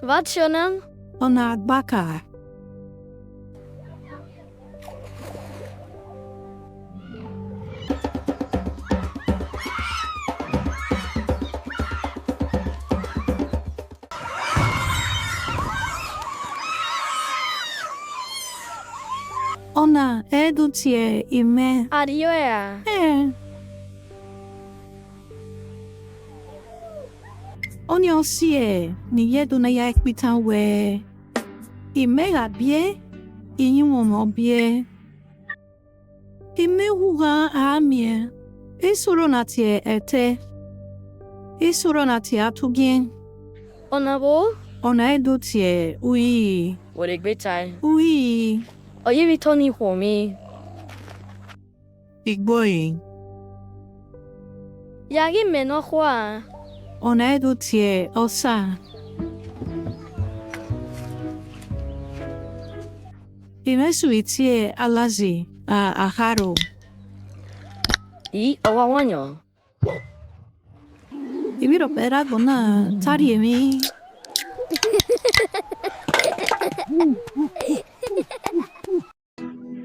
What's your name? Ona baka. Ona edutie ime. Adioya. Onyo sie ni yedu na ya ekpitan we. Ime ga bie. Inyu mo bie. Ime huga amie. Isuro na tie ete. Isuro na tie atugien. Onabo? Ona edutie ui. What a great time. Ui. Oh, you returning for me. Igboyi. Yagi meno hua. Ona edutie osa. Ime suitie alazi a aharo. Owawanyo. Ibiro pera gona tari emi.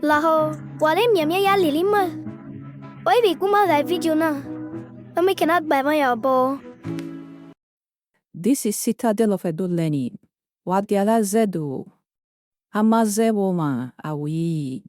Laho, wale miamia ya lilima. Oi vi kuma da video na. Ame cannot buy my elbow. This is Citadel of Edo Language. Wadiala zedo. Amaze woma awi.